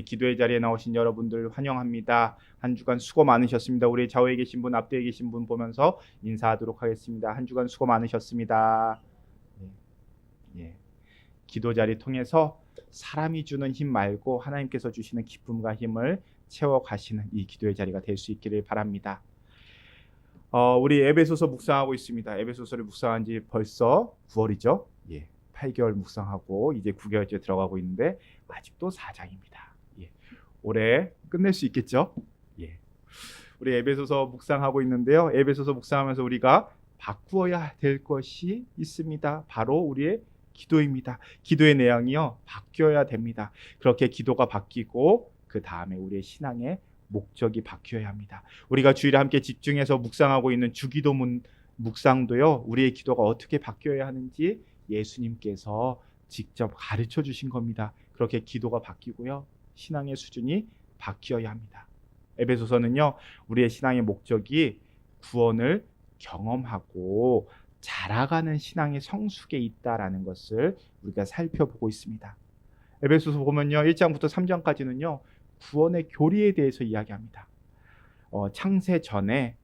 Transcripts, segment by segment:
기도의 자리에 나오신 여러분들 환영합니다. 한 주간 수고 많으셨습니다. 우리 좌우에 계신 분, 앞뒤에 계신 분 보면서 인사하도록 하겠습니다. 한 주간 수고 많으셨습니다. 예. 기도 자리 통해서 사람이 주는 힘 말고 하나님께서 주시는 기쁨과 힘을 채워 가시는 이 기도의 자리가 될 수 있기를 바랍니다. 우리 에베소서 묵상하고 있습니다. 에베소서를 묵상한 지 벌써 9월이죠. 8개월 묵상하고 이제 9개월째 들어가고 있는데 아직도 4장입니다. 올해 끝낼 수 있겠죠? 우리 에베소서 묵상하고 있는데요. 에베소서 묵상하면서 우리가 바꾸어야 될 것이 있습니다. 바로 우리의 기도입니다. 기도의 내용이요, 바뀌어야 됩니다. 그렇게 기도가 바뀌고 그 다음에 우리의 신앙의 목적이 바뀌어야 합니다. 우리가 주일에 함께 집중해서 묵상하고 있는 주기도문 묵상도요, 우리의 기도가 어떻게 바뀌어야 하는지 예수님께서 직접 가르쳐 주신 겁니다. 그렇게 기도가 바뀌고요, 신앙의 수준이 바뀌어야 합니다. 에베소서는요, 우리의 신앙의 목적이 구원을 경험하고 자라가는 신앙의 성숙에 있다라는 것을 우리가 살펴보고 있습니다. 에베소서 보면요, 1장부터 3장까지는요 구원의 교리에 대해서 이야기합니다. 창세 전에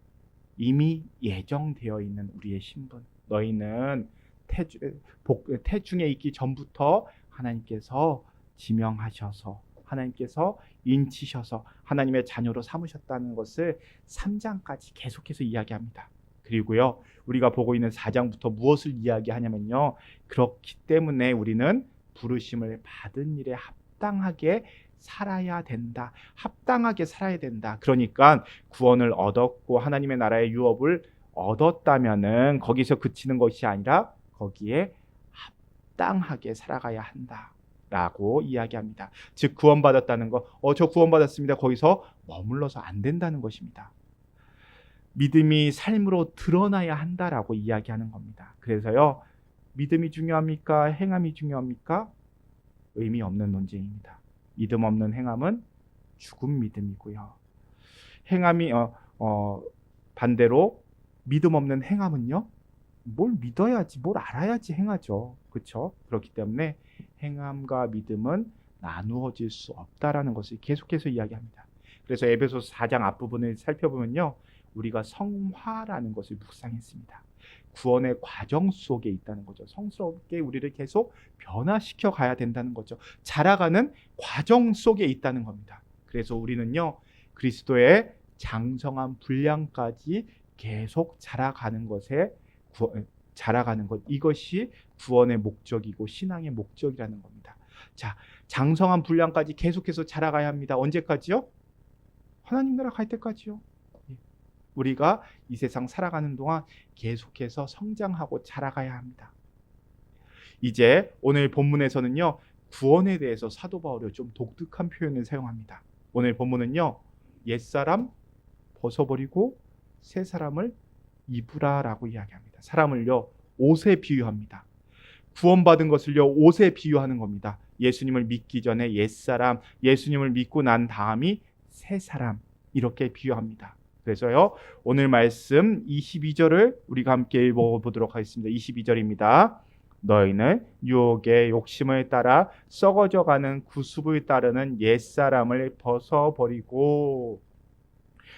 이미 예정되어 있는 우리의 신분, 너희는 태중에 있기 전부터 하나님께서 지명하셔서 하나님께서 인치셔서 하나님의 자녀로 삼으셨다는 것을 3장까지 계속해서 이야기합니다. 그리고요, 우리가 보고 있는 4장부터 무엇을 이야기하냐면요, 그렇기 때문에 우리는 부르심을 받은 일에 합당하게 살아야 된다. 합당하게 살아야 된다. 그러니까 구원을 얻었고 하나님의 나라의 유업을 얻었다면은 거기서 그치는 것이 아니라 거기에 합당하게 살아가야 한다 라고 이야기합니다. 즉 구원받았다는 거, 저 구원받았습니다, 거기서 머물러서 안 된다는 것입니다. 믿음이 삶으로 드러나야 한다라고 이야기하는 겁니다. 그래서요, 믿음이 중요합니까? 행함이 중요합니까? 의미 없는 논쟁입니다. 믿음 없는 행함은 죽은 믿음이고요. 행함이 반대로 믿음 없는 행함은요, 뭘 믿어야지, 뭘 알아야지 행하죠. 그렇죠? 그렇기 때문에 행함과 믿음은 나누어질 수 없다라는 것을 계속해서 이야기합니다. 그래서 에베소서 4장 앞부분을 살펴보면요, 우리가 성화라는 것을 묵상했습니다. 구원의 과정 속에 있다는 거죠. 성스럽게 우리를 계속 변화시켜 가야 된다는 거죠. 자라가는 과정 속에 있다는 겁니다. 그래서 우리는요, 그리스도의 장성한 분량까지 계속 자라가는 것에 자라가는 것, 이것이 구원의 목적이고 신앙의 목적이라는 겁니다. 자, 장성한 분량까지 계속해서 자라가야 합니다. 언제까지요? 하나님 나라 갈 때까지요. 우리가 이 세상 살아가는 동안 계속해서 성장하고 자라가야 합니다. 이제 오늘 본문에서는요, 구원에 대해서 사도 바울이 좀 독특한 표현을 사용합니다. 오늘 본문은요, 옛사람 벗어버리고 새 사람을 입으라라고 이야기합니다. 사람을요, 옷에 비유합니다. 구원받은 것을요, 옷에 비유하는 겁니다. 예수님을 믿기 전에 옛사람, 예수님을 믿고 난 다음이 새 사람, 이렇게 비유합니다. 그래서요, 오늘 말씀 22절을 우리가 함께 읽어보도록 하겠습니다. 22절입니다. 너희는 유혹의 욕심을 따라 썩어져가는 구습을 따르는 옛사람을 벗어버리고,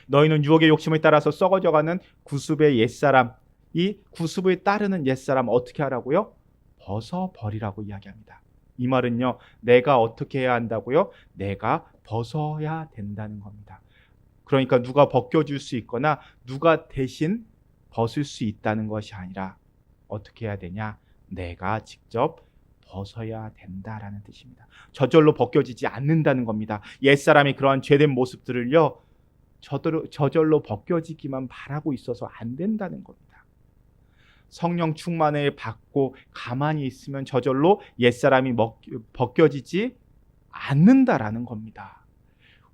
너희는 유혹의 욕심을 따라서 썩어져가는 구습의 옛사람, 이 구습을 따르는 옛사람 어떻게 하라고요? 벗어버리라고 이야기합니다. 이 말은요, 내가 어떻게 해야 한다고요? 내가 벗어야 된다는 겁니다. 그러니까 누가 벗겨줄 수 있거나 누가 대신 벗을 수 있다는 것이 아니라 어떻게 해야 되냐? 내가 직접 벗어야 된다라는 뜻입니다. 저절로 벗겨지지 않는다는 겁니다. 옛사람이 그러한 죄된 모습들을요, 저절로 벗겨지기만 바라고 있어서 안 된다는 겁니다. 성령 충만을 받고 가만히 있으면 저절로 옛사람이 벗겨지지 않는다라는 겁니다.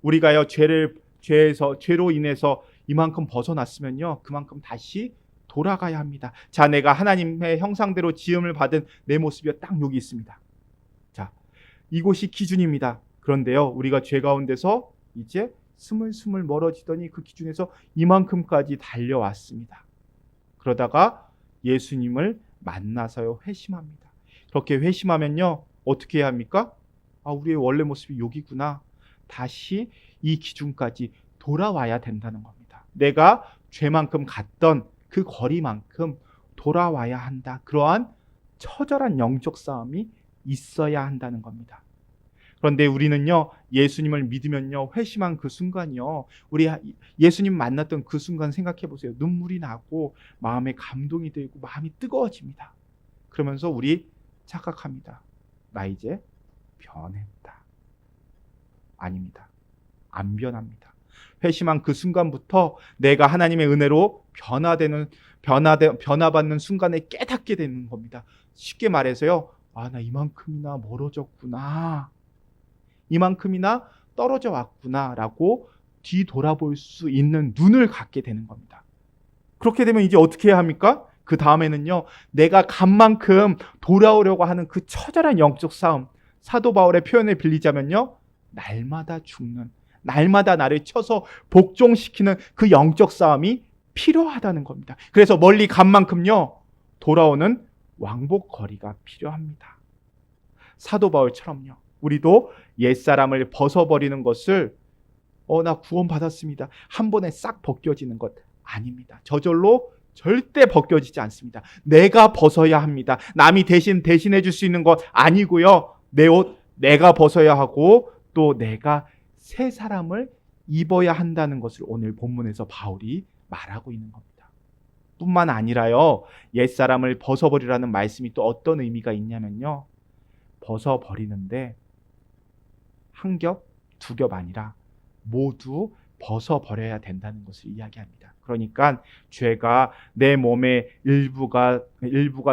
우리가요, 죄로 인해서 이만큼 벗어났으면요, 그만큼 다시 돌아가야 합니다. 자, 내가 하나님의 형상대로 지음을 받은 내 모습이 딱 여기 있습니다. 자, 이곳이 기준입니다. 그런데요, 우리가 죄 가운데서 이제 스물스물 멀어지더니 그 기준에서 이만큼까지 달려왔습니다. 그러다가 예수님을 만나서요, 회심합니다. 그렇게 회심하면요, 어떻게 해야 합니까? 우리의 원래 모습이 여기구나. 다시 이 기준까지 돌아와야 된다는 겁니다. 내가 죄만큼 갔던 그 거리만큼 돌아와야 한다. 그러한 처절한 영적 싸움이 있어야 한다는 겁니다. 그런데 우리는요, 예수님을 믿으면요, 회심한 그 순간이요, 우리 예수님 만났던 그 순간 생각해 보세요. 눈물이 나고 마음에 감동이 들고 마음이 뜨거워집니다. 그러면서 우리 착각합니다. 나 이제 변했다. 아닙니다. 안 변합니다. 회심한 그 순간부터 내가 하나님의 은혜로 변화받는 순간에 깨닫게 되는 겁니다. 쉽게 말해서요, 나 이만큼이나 멀어졌구나, 이만큼이나 떨어져 왔구나 라고 뒤돌아볼 수 있는 눈을 갖게 되는 겁니다. 그렇게 되면 이제 어떻게 해야 합니까? 그 다음에는요, 내가 간 만큼 돌아오려고 하는 그 처절한 영적 싸움, 사도 바울의 표현을 빌리자면요, 날마다 죽는, 날마다 나를 쳐서 복종시키는 그 영적 싸움이 필요하다는 겁니다. 그래서 멀리 간 만큼요, 돌아오는 왕복거리가 필요합니다. 사도 바울처럼요, 우리도 옛사람을 벗어버리는 것을 나 구원받았습니다, 한 번에 싹 벗겨지는 것 아닙니다. 저절로 절대 벗겨지지 않습니다. 내가 벗어야 합니다. 남이 대신해 줄 수 있는 것 아니고요. 내 옷 내가 벗어야 하고 또 내가 새 사람을 입어야 한다는 것을 오늘 본문에서 바울이 말하고 있는 겁니다. 뿐만 아니라요, 옛사람을 벗어버리라는 말씀이 또 어떤 의미가 있냐면요, 벗어버리는데 한 겹, 두 겹 아니라 모두 벗어버려야 된다는 것을 이야기합니다. 그러니까 죄가 내 몸의 일부가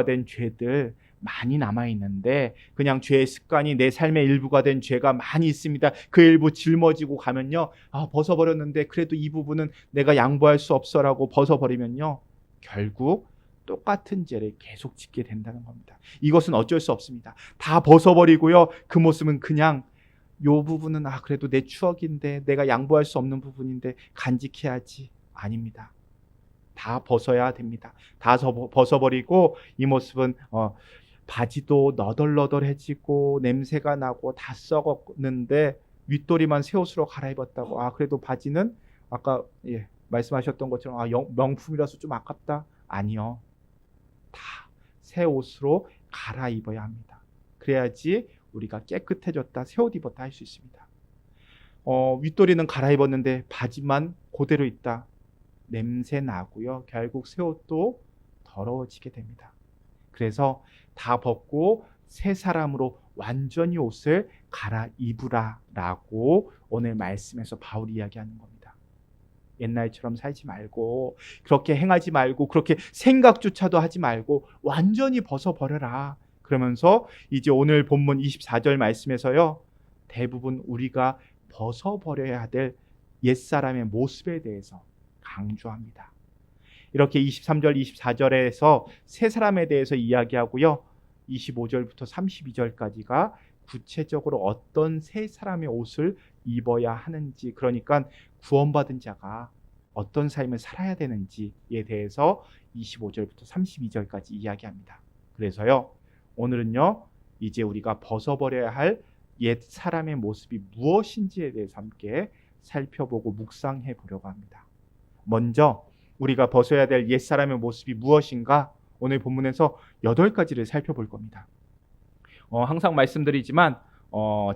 된 죄들 많이 남아있는데, 그냥 죄의 습관이 내 삶의 일부가 된 죄가 많이 있습니다. 그 일부 짊어지고 가면요, 벗어버렸는데 그래도 이 부분은 내가 양보할 수 없어라고 벗어버리면요, 결국 똑같은 죄를 계속 짓게 된다는 겁니다. 이것은 어쩔 수 없습니다. 다 벗어버리고요, 그 모습은 그냥 요 부분은 그래도 내 추억인데, 내가 양보할 수 없는 부분인데 간직해야지. 아닙니다. 다 벗어야 됩니다. 다 벗어버리고 이 모습은 바지도 너덜너덜해지고 냄새가 나고 다 썩었는데 윗도리만 새 옷으로 갈아입었다고 그래도 바지는 아까 말씀하셨던 것처럼 명품이라서 좀 아깝다. 아니요. 다 새 옷으로 갈아입어야 합니다. 그래야지 우리가 깨끗해졌다, 새 옷 입었다 할 수 있습니다. 윗도리는 갈아입었는데 바지만 그대로 있다. 냄새 나고요, 결국 새 옷도 더러워지게 됩니다. 그래서 다 벗고 새 사람으로 완전히 옷을 갈아입으라 라고 오늘 말씀에서 바울이 이야기하는 겁니다. 옛날처럼 살지 말고, 그렇게 행하지 말고, 그렇게 생각조차도 하지 말고 완전히 벗어버려라. 그러면서 이제 오늘 본문 24절 말씀에서요, 대부분 우리가 벗어버려야 될 옛사람의 모습에 대해서 강조합니다. 이렇게 23절, 24절에서 새 사람에 대해서 이야기하고요, 25절부터 32절까지가 구체적으로 어떤 새 사람의 옷을 입어야 하는지, 그러니까 구원받은 자가 어떤 삶을 살아야 되는지에 대해서 25절부터 32절까지 이야기합니다. 그래서요, 오늘은요, 이제 우리가 벗어버려야 할 옛 사람의 모습이 무엇인지에 대해서 함께 살펴보고 묵상해 보려고 합니다. 먼저 우리가 벗어야 될 옛 사람의 모습이 무엇인가, 오늘 본문에서 8가지를 살펴볼 겁니다. 항상 말씀드리지만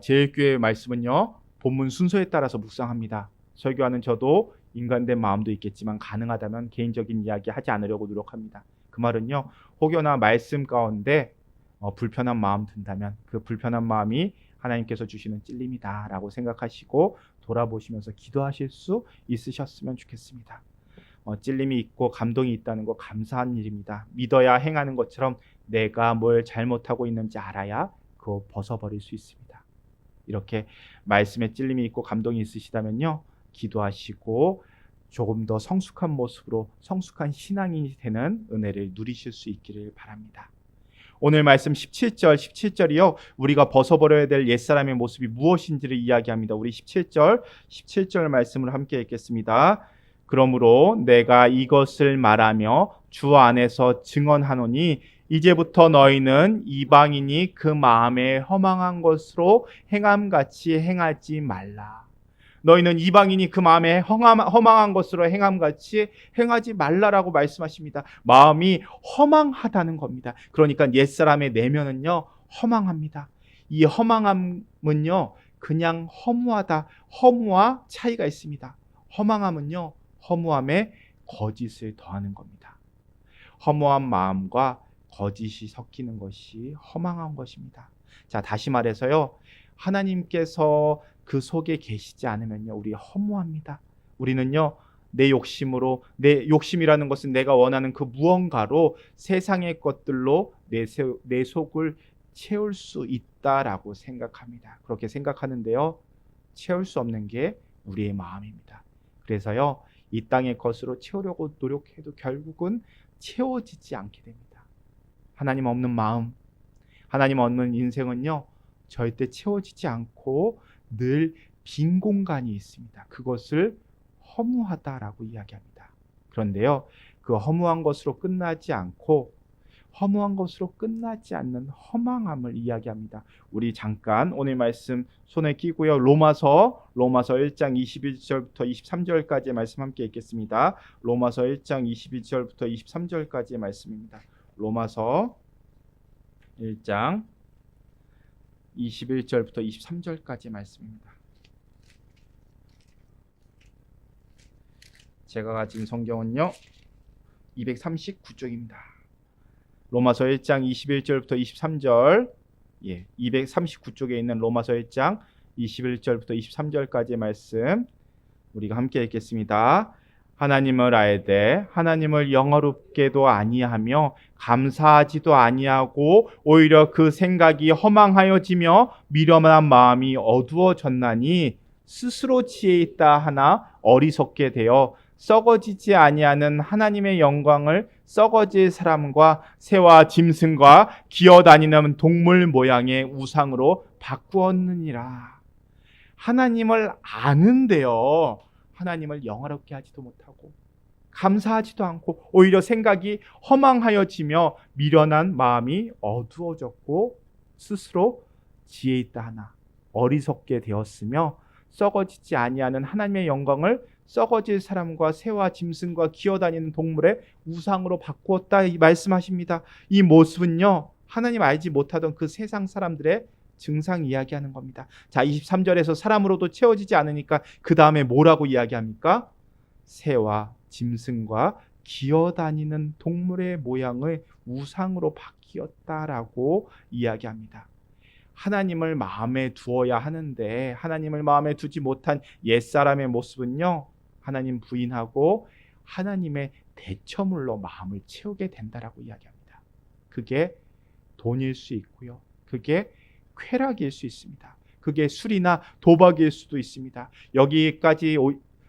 제일교회의 말씀은요, 본문 순서에 따라서 묵상합니다. 설교하는 저도 인간된 마음도 있겠지만 가능하다면 개인적인 이야기 하지 않으려고 노력합니다. 그 말은요, 혹여나 말씀 가운데 불편한 마음 든다면 그 불편한 마음이 하나님께서 주시는 찔림이다 라고 생각하시고 돌아보시면서 기도하실 수 있으셨으면 좋겠습니다. 찔림이 있고 감동이 있다는 거 감사한 일입니다. 믿어야 행하는 것처럼 내가 뭘 잘못하고 있는지 알아야 그거 벗어버릴 수 있습니다. 이렇게 말씀에 찔림이 있고 감동이 있으시다면요, 기도하시고 조금 더 성숙한 모습으로 성숙한 신앙인이 되는 은혜를 누리실 수 있기를 바랍니다. 오늘 말씀 17절이요, 우리가 벗어버려야 될 옛사람의 모습이 무엇인지를 이야기합니다. 우리 17절 말씀을 함께 읽겠습니다. 그러므로 내가 이것을 말하며 주 안에서 증언하노니 이제부터 너희는 이방인이 그 마음에 허망한 것으로 행함같이 행하지 말라. 너희는 이방인이 그 마음에 허망한 것으로 행함같이 행하지 말라라고 말씀하십니다. 마음이 허망하다는 겁니다. 그러니까 옛사람의 내면은요, 허망합니다. 이 허망함은요, 그냥 허무하다, 허무와 차이가 있습니다. 허망함은요, 허무함에 거짓을 더하는 겁니다. 허무한 마음과 거짓이 섞이는 것이 허망한 것입니다. 자, 다시 말해서요, 하나님께서 그 속에 계시지 않으면요, 우리 허무합니다. 우리는요, 내 욕심이라는 것은 내가 원하는 그 무언가로 세상의 것들로 내 속을 채울 수 있다라고 생각합니다. 그렇게 생각하는데요, 채울 수 없는 게 우리의 마음입니다. 그래서요, 이 땅의 것으로 채우려고 노력해도 결국은 채워지지 않게 됩니다. 하나님 없는 마음, 하나님 없는 인생은요, 절대 채워지지 않고 늘 빈 공간이 있습니다. 그것을 허무하다라고 이야기합니다. 그런데요, 그 허무한 것으로 끝나지 않고 허무한 것으로 끝나지 않는 허망함을 이야기합니다. 우리 잠깐 오늘 말씀 손에 끼고요. 로마서 1장 21절부터 23절까지의 말씀 함께 읽겠습니다. 로마서 1장 21절부터 23절까지의 말씀입니다. 로마서 1장 21절부터 23절까지의 말씀입니다. 제가 가진 성경은요, 239쪽입니다. 로마서 1장 21절부터 23절, 239쪽에 있는 로마서 1장 21절부터 23절까지의 말씀 우리가 함께 읽겠습니다. 하나님을 알되 하나님을 영어롭게도 아니하며 감사하지도 아니하고 오히려 그 생각이 허망하여지며 미련한 마음이 어두워졌나니 스스로 지혜 있다 하나 어리석게 되어 썩어지지 아니하는 하나님의 영광을 썩어질 사람과 새와 짐승과 기어다니는 동물 모양의 우상으로 바꾸었느니라. 하나님을 아는데요, 하나님을 영화롭게 하지도 못하고 감사하지도 않고 오히려 생각이 허망하여지며 미련한 마음이 어두워졌고 스스로 지혜 있다 하나 어리석게 되었으며 썩어지지 아니하는 하나님의 영광을 썩어질 사람과 새와 짐승과 기어다니는 동물의 우상으로 바꾸었다 이 말씀하십니다. 이 모습은요, 하나님 알지 못하던 그 세상 사람들의 증상 이야기하는 겁니다. 자, 23절에서 사람으로도 채워지지 않으니까 그 다음에 뭐라고 이야기합니까? 새와 짐승과 기어다니는 동물의 모양을 우상으로 바뀌었다라고 이야기합니다. 하나님을 마음에 두어야 하는데 하나님을 마음에 두지 못한 옛사람의 모습은요, 하나님 부인하고 하나님의 대처물로 마음을 채우게 된다라고 이야기합니다. 그게 돈일 수 있고요, 그게 쾌락일 수 있습니다. 그게 술이나 도박일 수도 있습니다. 여기까지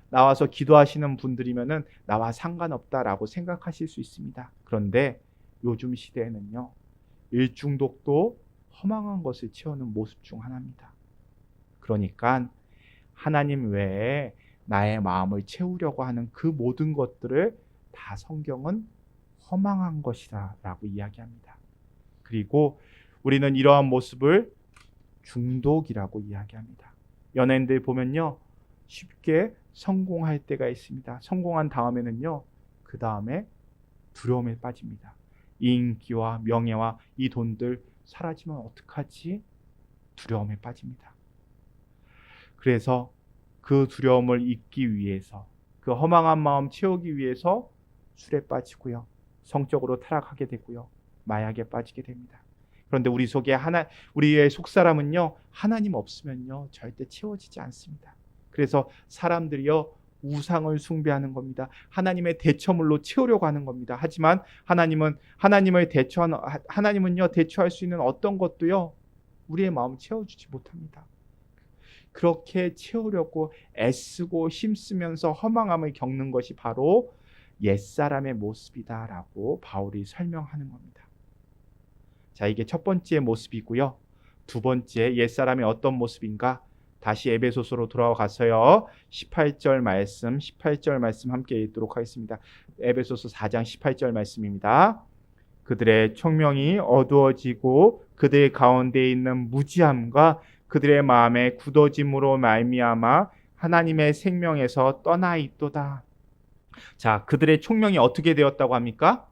나와서 기도하시는 분들이면은 나와 상관없다라고 생각하실 수 있습니다. 그런데 요즘 시대에는요, 일중독도 허망한 것을 채우는 모습 중 하나입니다. 그러니까 하나님 외에 나의 마음을 채우려고 하는 그 모든 것들을 다 성경은 허망한 것이다 라고 이야기합니다. 그리고 우리는 이러한 모습을 중독이라고 이야기합니다. 연예인들 보면요, 쉽게 성공할 때가 있습니다. 성공한 다음에는요, 그 다음에 두려움에 빠집니다. 이 인기와 명예와 이 돈들 사라지면 어떡하지? 두려움에 빠집니다. 그래서 그 두려움을 잊기 위해서, 그 허망한 마음 채우기 위해서 술에 빠지고요, 성적으로 타락하게 되고요, 마약에 빠지게 됩니다. 그런데 우리의 속사람은요, 하나님 없으면요 절대 채워지지 않습니다. 그래서 사람들이요 우상을 숭배하는 겁니다. 하나님의 대처물로 채우려고 하는 겁니다. 하지만 하나님은요 대처할 수 있는 어떤 것도요 우리의 마음을 채워주지 못합니다. 그렇게 채우려고 애쓰고 힘쓰면서 허망함을 겪는 것이 바로 옛사람의 모습이다라고 바울이 설명하는 겁니다. 자, 이게 첫 번째 모습이고요. 두 번째 옛사람의 어떤 모습인가? 다시 에베소서로 돌아가서요. 18절 말씀 함께 읽도록 하겠습니다. 에베소서 4장 18절 말씀입니다. 그들의 총명이 어두워지고 그들 가운데 있는 무지함과 그들의 마음의 굳어짐으로 말미암아 하나님의 생명에서 떠나 있도다. 자, 그들의 총명이 어떻게 되었다고 합니까?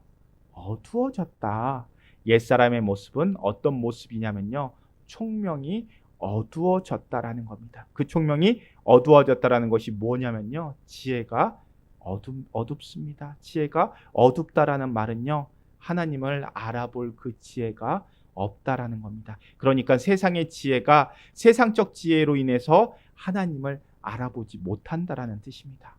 어두워졌다. 옛사람의 모습은 어떤 모습이냐면요. 총명이 어두워졌다라는 겁니다. 그 총명이 어두워졌다라는 것이 뭐냐면요. 지혜가 어둡습니다. 지혜가 어둡다라는 말은요. 하나님을 알아볼 그 지혜가 없다라는 겁니다. 그러니까 세상의 지혜가 세상적 지혜로 인해서 하나님을 알아보지 못한다라는 뜻입니다.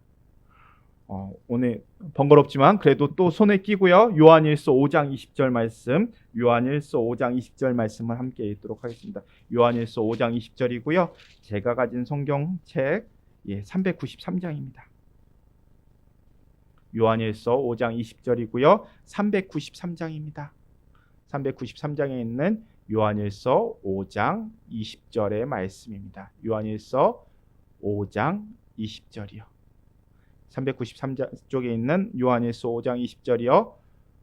오늘 번거롭지만 그래도 또 손에 끼고요. 요한일서 5장 20절 말씀, 요한일서 5장 20절 말씀을 함께 읽도록 하겠습니다. 요한일서 5장 20절이고요. 제가 가진 성경책 393장입니다. 요한일서 5장 20절이고요. 393장입니다. 393장에 있는 요한일서 5장 20절의 말씀입니다. 요한일서 5장 20절이요. 393장 쪽에 있는 요한일서 5장 20절이요.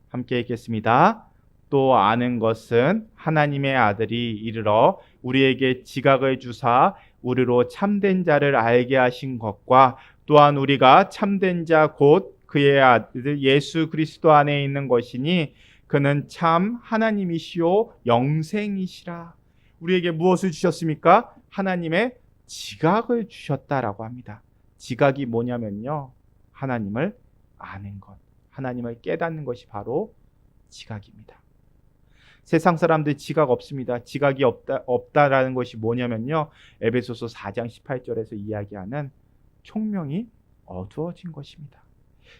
함께 읽겠습니다. 또 아는 것은 하나님의 아들이 이르러 우리에게 지각을 주사 우리로 참된 자를 알게 하신 것과 또한 우리가 참된 자 곧 그의 아들 예수 그리스도 안에 있는 것이니 그는 참 하나님이시요 영생이시라. 우리에게 무엇을 주셨습니까? 하나님의 지각을 주셨다라고 합니다. 지각이 뭐냐면요. 하나님을 아는 것, 하나님을 깨닫는 것이 바로 지각입니다. 세상 사람들 지각 없습니다. 지각이 없다라는 것이 뭐냐면요. 에베소서 4장 18절에서 이야기하는 총명이 어두워진 것입니다.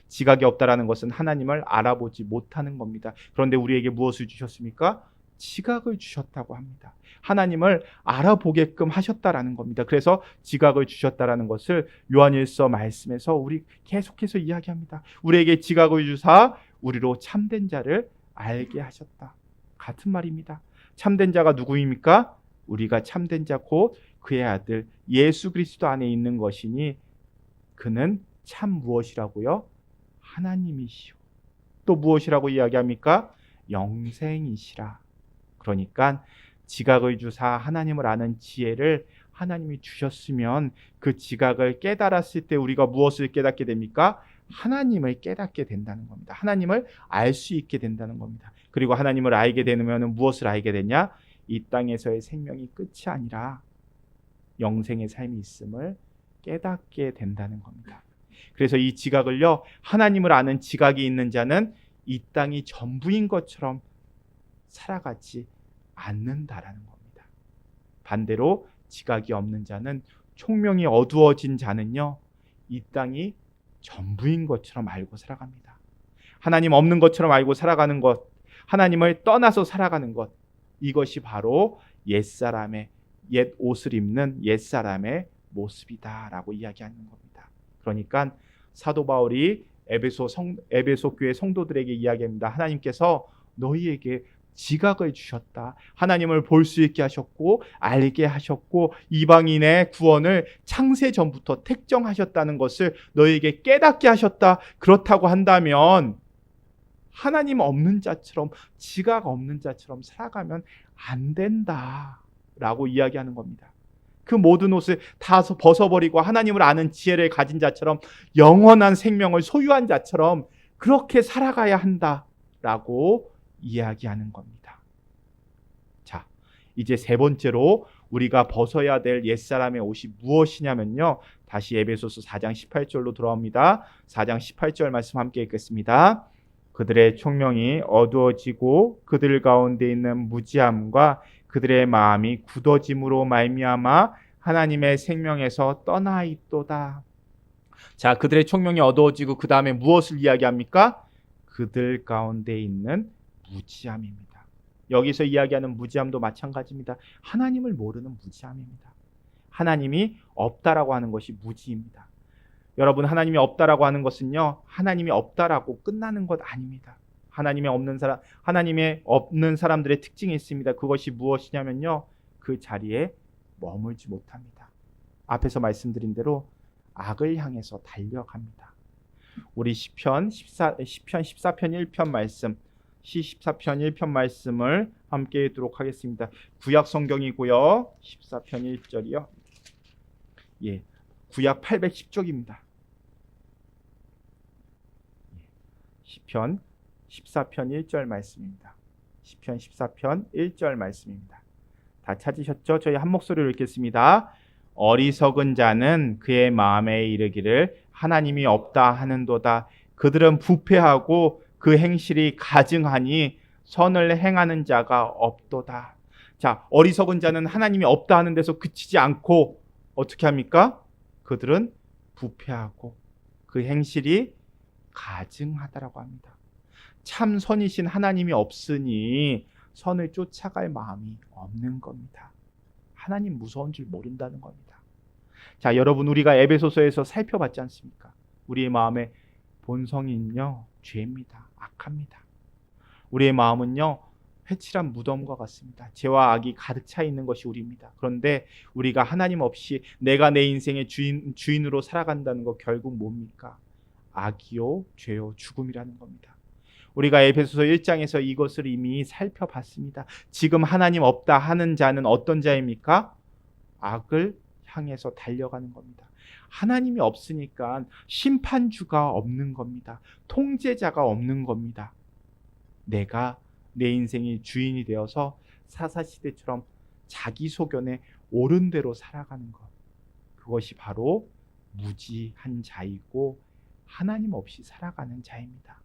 지각이 없다라는 것은 하나님을 알아보지 못하는 겁니다. 그런데 우리에게 무엇을 주셨습니까? 지각을 주셨다고 합니다. 하나님을 알아보게끔 하셨다라는 겁니다. 그래서 지각을 주셨다라는 것을 요한일서 말씀에서 우리 계속해서 이야기합니다. 우리에게 지각을 주사 우리로 참된 자를 알게 하셨다. 같은 말입니다. 참된 자가 누구입니까? 우리가 참된 자 곧 그의 아들 예수 그리스도 안에 있는 것이니 그는 참 무엇이라고요? 하나님이시오. 또 무엇이라고 이야기합니까? 영생이시라. 그러니까 지각을 주사 하나님을 아는 지혜를 하나님이 주셨으면 그 지각을 깨달았을 때 우리가 무엇을 깨닫게 됩니까? 하나님을 깨닫게 된다는 겁니다. 하나님을 알 수 있게 된다는 겁니다. 그리고 하나님을 알게 되면 무엇을 알게 되냐? 이 땅에서의 생명이 끝이 아니라 영생의 삶이 있음을 깨닫게 된다는 겁니다. 그래서 이 지각을요, 하나님을 아는 지각이 있는 자는 이 땅이 전부인 것처럼 살아가지 않는다라는 겁니다. 반대로 지각이 없는 자는 총명이 어두워진 자는요, 이 땅이 전부인 것처럼 알고 살아갑니다. 하나님 없는 것처럼 알고 살아가는 것, 하나님을 떠나서 살아가는 것, 이것이 바로 옛사람의 옛 옷을 입는 옛사람의 모습이다라고 이야기하는 겁니다. 그러니까 사도 바울이 에베소 교회 성도들에게 이야기합니다. 하나님께서 너희에게 지각을 주셨다. 하나님을 볼 수 있게 하셨고 알게 하셨고 이방인의 구원을 창세 전부터 택정하셨다는 것을 너희에게 깨닫게 하셨다. 그렇다고 한다면 하나님 없는 자처럼 지각 없는 자처럼 살아가면 안 된다라고 이야기하는 겁니다. 그 모든 옷을 다 벗어버리고 하나님을 아는 지혜를 가진 자처럼 영원한 생명을 소유한 자처럼 그렇게 살아가야 한다라고 이야기하는 겁니다. 자, 이제 세 번째로 우리가 벗어야 될 옛사람의 옷이 무엇이냐면요. 다시 에베소서 4장 18절로 돌아옵니다. 4장 18절 말씀 함께 읽겠습니다. 그들의 총명이 어두워지고 그들 가운데 있는 무지함과 그들의 마음이 굳어짐으로 말미암아 하나님의 생명에서 떠나 있도다. 자, 그들의 총명이 어두워지고 그 다음에 무엇을 이야기합니까? 그들 가운데 있는 무지함입니다. 여기서 이야기하는 무지함도 마찬가지입니다. 하나님을 모르는 무지함입니다. 하나님이 없다라고 하는 것이 무지입니다. 여러분, 하나님이 없다라고 하는 것은요, 하나님이 없다라고 끝나는 것 아닙니다. 하나님의 없는 사람들의 특징이 있습니다. 그것이 무엇이냐면요, 그 자리에 머물지 못합니다. 앞에서 말씀드린 대로 악을 향해서 달려갑니다. 우리 시편 14편 1편 말씀, 시 14편 1편 말씀을 함께 읽도록 하겠습니다. 구약 성경이고요. 14편 1절이요. 예. 구약 810쪽입니다. 시편 14편 1절 말씀입니다. 시편 14편 1절 말씀입니다. 다 찾으셨죠? 저희 한 목소리로 읽겠습니다. 어리석은 자는 그의 마음에 이르기를 하나님이 없다 하는도다. 그들은 부패하고 그 행실이 가증하니 선을 행하는 자가 없도다. 자, 어리석은 자는 하나님이 없다 하는 데서 그치지 않고 어떻게 합니까? 그들은 부패하고 그 행실이 가증하다라고 합니다. 참 선이신 하나님이 없으니 선을 쫓아갈 마음이 없는 겁니다. 하나님 무서운 줄 모른다는 겁니다. 자, 여러분, 우리가 에베소서에서 살펴봤지 않습니까? 우리의 마음의 본성은요, 죄입니다. 악합니다. 우리의 마음은요, 회칠한 무덤과 같습니다. 죄와 악이 가득 차 있는 것이 우리입니다. 그런데 우리가 하나님 없이 내가 내 인생의 주인으로 살아간다는 거 결국 뭡니까? 악이요, 죄요, 죽음이라는 겁니다. 우리가 에베소서 1장에서 이것을 이미 살펴봤습니다. 지금 하나님 없다 하는 자는 어떤 자입니까? 악을 향해서 달려가는 겁니다. 하나님이 없으니까 심판주가 없는 겁니다. 통제자가 없는 겁니다. 내가 내 인생의 주인이 되어서 사사시대처럼 자기 소견에 옳은 대로 살아가는 것. 그것이 바로 무지한 자이고 하나님 없이 살아가는 자입니다.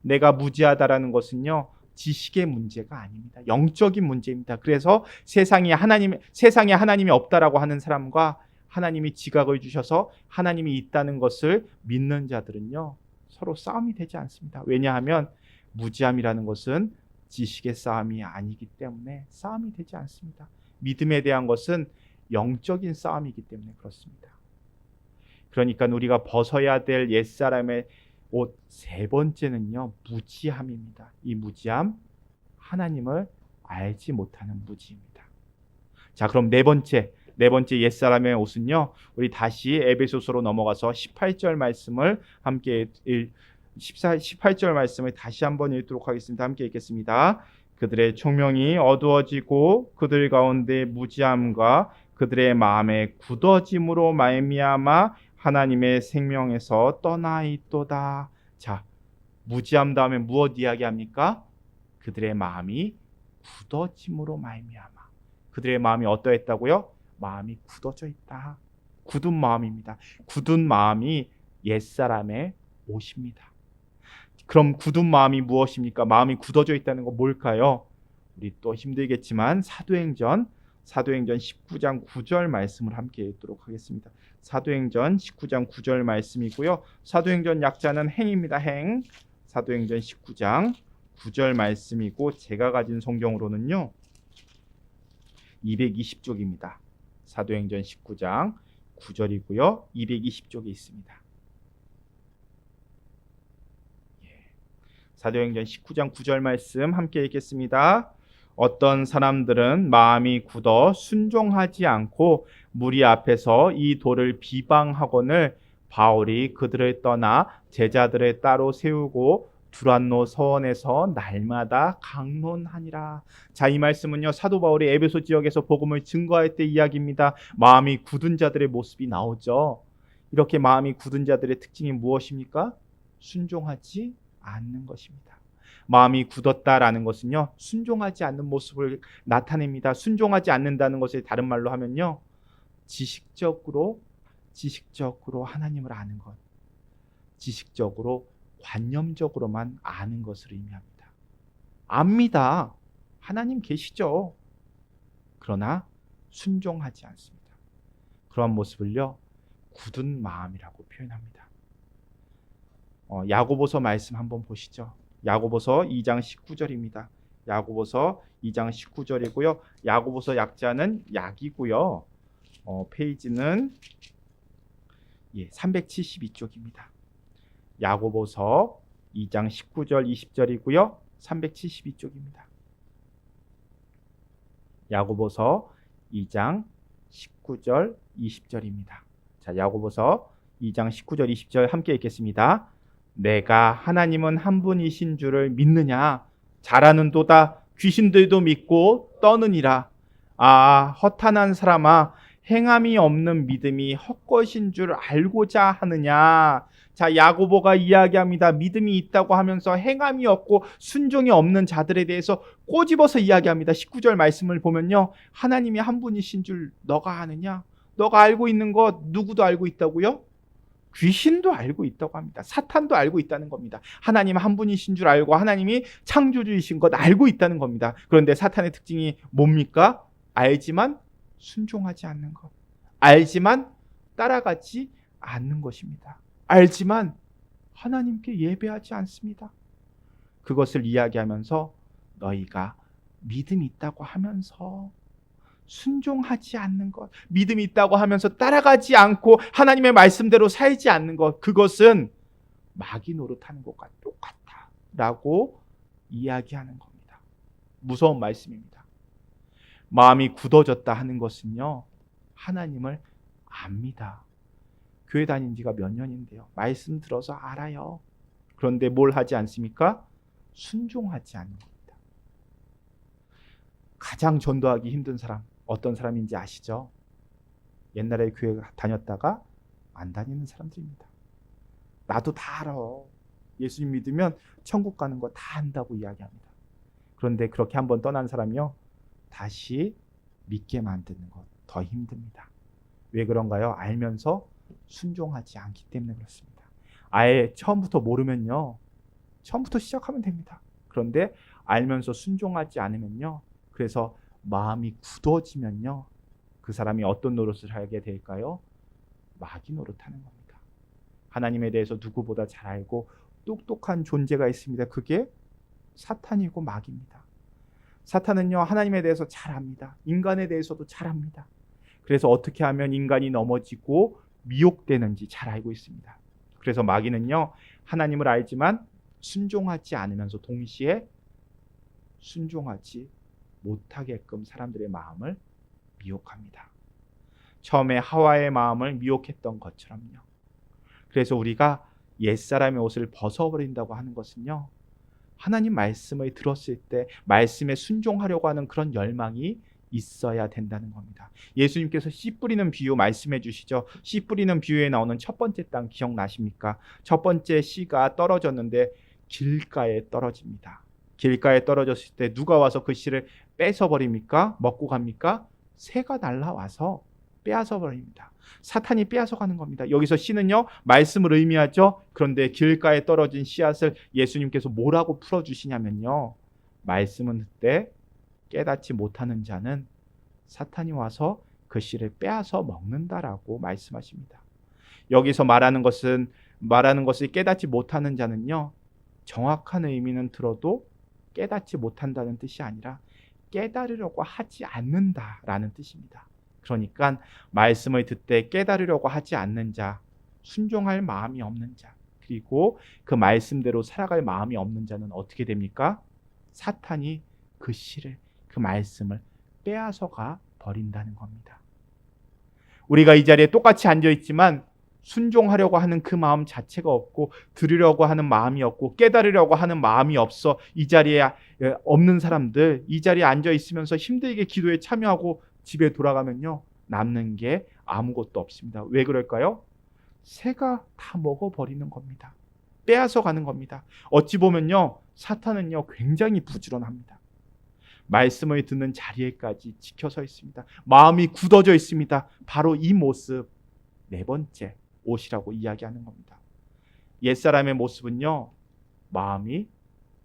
내가 무지하다라는 것은요, 지식의 문제가 아닙니다. 영적인 문제입니다. 그래서 세상에 하나님이 없다라고 하는 사람과 하나님이 지각을 주셔서 하나님이 있다는 것을 믿는 자들은요, 서로 싸움이 되지 않습니다. 왜냐하면 무지함이라는 것은 지식의 싸움이 아니기 때문에 싸움이 되지 않습니다. 믿음에 대한 것은 영적인 싸움이기 때문에 그렇습니다. 그러니까 우리가 벗어야 될 옛사람의 옷 세 번째는요, 무지함입니다. 이 무지함, 하나님을 알지 못하는 무지입니다. 자, 그럼 네 번째 옛사람의 옷은요, 우리 다시 에베소서로 넘어가서 18절 말씀을 함께 18절 말씀을 다시 한번 읽도록 하겠습니다. 함께 읽겠습니다. 그들의 총명이 어두워지고 그들 가운데 무지함과 그들의 마음의 굳어짐으로 말미암아 하나님의 생명에서 떠나 있도다. 자, 무지함 다음에 무엇 이야기합니까? 그들의 마음이 굳어짐으로 말미암아. 그들의 마음이 어떠했다고요? 마음이 굳어져 있다. 굳은 마음입니다. 굳은 마음이 옛사람의 옷입니다. 그럼 굳은 마음이 무엇입니까? 마음이 굳어져 있다는 거 뭘까요? 우리 또 힘들겠지만 사도행전 19장 9절 말씀을 함께 읽도록 하겠습니다. 사도행전 19장 9절 말씀이고요. 사도행전 약자는 행입니다. 행. 사도행전 19장 9절 말씀이고 제가 가진 성경으로는요, 220쪽입니다. 사도행전 19장 9절이고요. 220쪽에 있습니다. 사도행전 19장 9절 말씀 함께 읽겠습니다. 어떤 사람들은 마음이 굳어 순종하지 않고 무리 앞에서 이 돌을 비방하거늘 바울이 그들을 떠나 제자들을 따로 세우고 두란노 서원에서 날마다 강론하니라. 자, 이 말씀은요, 사도 바울이 에베소 지역에서 복음을 증거할 때 이야기입니다. 마음이 굳은 자들의 모습이 나오죠. 이렇게 마음이 굳은 자들의 특징이 무엇입니까? 순종하지 않는 것입니다. 마음이 굳었다라는 것은요, 순종하지 않는 모습을 나타냅니다. 순종하지 않는다는 것을 다른 말로 하면요, 지식적으로 하나님을 아는 것, 지식적으로 관념적으로만 아는 것을 의미합니다. 압니다. 하나님 계시죠. 그러나 순종하지 않습니다. 그런 모습을요, 굳은 마음이라고 표현합니다. 야고보서 말씀 한번 보시죠. 야고보서 2장 19절입니다. 야고보서 2장 19절이고요. 야고보서 약자는 약이고요. 페이지는 372쪽입니다. 야고보서 2장 19절 20절이고요. 372쪽입니다. 야고보서 2장 19절 20절입니다. 자, 야고보서 2장 19절 20절 함께 읽겠습니다. 내가 하나님은 한 분이신 줄을 믿느냐? 잘하는도다. 귀신들도 믿고 떠느니라. 아, 허탄한 사람아, 행함이 없는 믿음이 헛것인 줄 알고자 하느냐. 자, 야고보가 이야기합니다. 믿음이 있다고 하면서 행함이 없고 순종이 없는 자들에 대해서 꼬집어서 이야기합니다. 19절 말씀을 보면요, 하나님이 한 분이신 줄 너가 아느냐? 너가 알고 있는 것 누구도 알고 있다고요? 귀신도 알고 있다고 합니다. 사탄도 알고 있다는 겁니다. 하나님 한 분이신 줄 알고 하나님이 창조주이신 것 알고 있다는 겁니다. 그런데 사탄의 특징이 뭡니까? 알지만 순종하지 않는 것. 알지만 따라가지 않는 것입니다. 알지만 하나님께 예배하지 않습니다. 그것을 이야기하면서 너희가 믿음이 있다고 하면서 순종하지 않는 것, 믿음이 있다고 하면서 따라가지 않고 하나님의 말씀대로 살지 않는 것, 그것은 마귀 노릇하는 것과 똑같다 라고 이야기하는 겁니다. 무서운 말씀입니다. 마음이 굳어졌다 하는 것은요, 하나님을 압니다. 교회 다닌 지가 몇 년인데요, 말씀 들어서 알아요. 그런데 뭘 하지 않습니까? 순종하지 않는 겁니다. 가장 전도하기 힘든 사람 어떤 사람인지 아시죠? 옛날에 교회 다녔다가 안 다니는 사람들입니다. 나도 다 알아. 예수님 믿으면 천국 가는 거 다 안다고 이야기합니다. 그런데 그렇게 한번 떠난 사람이요, 다시 믿게 만드는 것 더 힘듭니다. 왜 그런가요? 알면서 순종하지 않기 때문에 그렇습니다. 아예 처음부터 모르면요, 처음부터 시작하면 됩니다. 그런데 알면서 순종하지 않으면요, 그래서 마음이 굳어지면요, 그 사람이 어떤 노릇을 하게 될까요? 마귀 노릇하는 겁니다. 하나님에 대해서 누구보다 잘 알고 똑똑한 존재가 있습니다. 그게 사탄이고 마귀입니다. 사탄은요, 하나님에 대해서 잘 압니다. 인간에 대해서도 잘 압니다. 그래서 어떻게 하면 인간이 넘어지고 미혹되는지 잘 알고 있습니다. 그래서 마귀는요, 하나님을 알지만 순종하지 않으면서 동시에 순종하지 못하게끔 사람들의 마음을 미혹합니다. 처음에 하와의 마음을 미혹했던 것처럼요. 그래서 우리가 옛사람의 옷을 벗어버린다고 하는 것은요, 하나님 말씀을 들었을 때 말씀에 순종하려고 하는 그런 열망이 있어야 된다는 겁니다. 예수님께서 씨 뿌리는 비유 말씀해 주시죠. 씨 뿌리는 비유에 나오는 첫 번째 땅 기억나십니까? 첫 번째 씨가 떨어졌는데 길가에 떨어집니다. 길가에 떨어졌을 때 누가 와서 그 씨를 뺏어 버립니까? 먹고 갑니까? 새가 날라와서 빼앗아 버립니다. 사탄이 빼앗아 가는 겁니다. 여기서 씨는요, 말씀을 의미하죠. 그런데 길가에 떨어진 씨앗을 예수님께서 뭐라고 풀어주시냐면요, 말씀은 그때 깨닫지 못하는 자는 사탄이 와서 그 씨를 빼앗아 먹는다라고 말씀하십니다. 여기서 말하는 것을 깨닫지 못하는 자는요, 정확한 의미는 들어도 깨닫지 못한다는 뜻이 아니라 깨달으려고 하지 않는다라는 뜻입니다. 그러니까 말씀을 듣되 깨달으려고 하지 않는 자, 순종할 마음이 없는 자, 그리고 그 말씀대로 살아갈 마음이 없는 자는 어떻게 됩니까? 사탄이 그 씨를, 그 말씀을 빼앗아가 버린다는 겁니다. 우리가 이 자리에 똑같이 앉아 있지만 순종하려고 하는 그 마음 자체가 없고, 들으려고 하는 마음이 없고, 깨달으려고 하는 마음이 없어 이 자리에 없는 사람들, 이 자리에 앉아 있으면서 힘들게 기도에 참여하고 집에 돌아가면요, 남는 게 아무것도 없습니다. 왜 그럴까요? 새가 다 먹어버리는 겁니다. 빼앗아 가는 겁니다. 어찌 보면요, 사탄은요, 굉장히 부지런합니다. 말씀을 듣는 자리에까지 지켜서 있습니다. 마음이 굳어져 있습니다. 바로 이 모습, 네 번째 옷이라고 이야기하는 겁니다. 옛사람의 모습은요, 마음이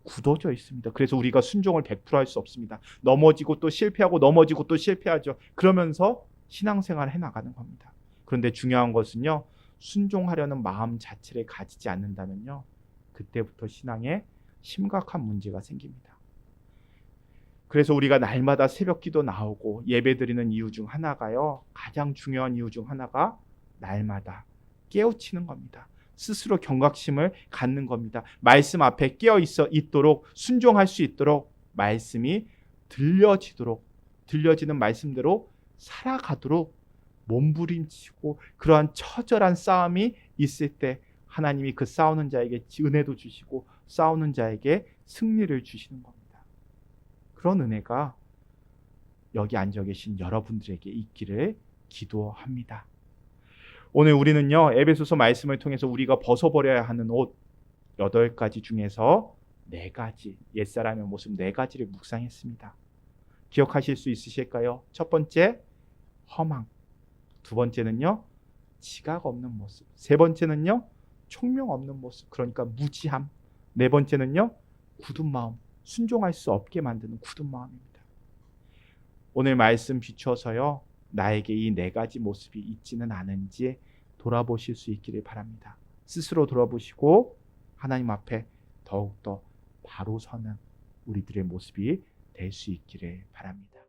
굳어져 있습니다. 그래서 우리가 순종을 100% 할 수 없습니다. 넘어지고 또 실패하고 넘어지고 또 실패하죠. 그러면서 신앙생활을 해나가는 겁니다. 그런데 중요한 것은요, 순종하려는 마음 자체를 가지지 않는다면요, 그때부터 신앙에 심각한 문제가 생깁니다. 그래서 우리가 날마다 새벽기도 나오고 예배드리는 이유 중 하나가요, 가장 중요한 이유 중 하나가 날마다 깨우치는 겁니다. 스스로 경각심을 갖는 겁니다. 말씀 앞에 깨어 있도록, 순종할 수 있도록, 말씀이 들려지는 말씀대로 살아가도록 몸부림치고, 그러한 처절한 싸움이 있을 때 하나님이 그 싸우는 자에게 은혜도 주시고 싸우는 자에게 승리를 주시는 겁니다. 그런 은혜가 여기 앉아 계신 여러분들에게 있기를 기도합니다. 오늘 우리는요, 에베소서 말씀을 통해서 우리가 벗어버려야 하는 옷 8가지 중에서 4가지, 옛사람의 모습 4가지를 묵상했습니다. 기억하실 수 있으실까요? 첫 번째, 허망. 두 번째는요, 지각 없는 모습. 세 번째는요, 총명 없는 모습. 그러니까 무지함. 네 번째는요, 굳은 마음. 순종할 수 없게 만드는 굳은 마음입니다. 오늘 말씀 비추어서요, 나에게 이 4가지 모습이 있지는 않은지 돌아보실 수 있기를 바랍니다. 스스로 돌아보시고 하나님 앞에 더욱더 바로 서는 우리들의 모습이 될 수 있기를 바랍니다.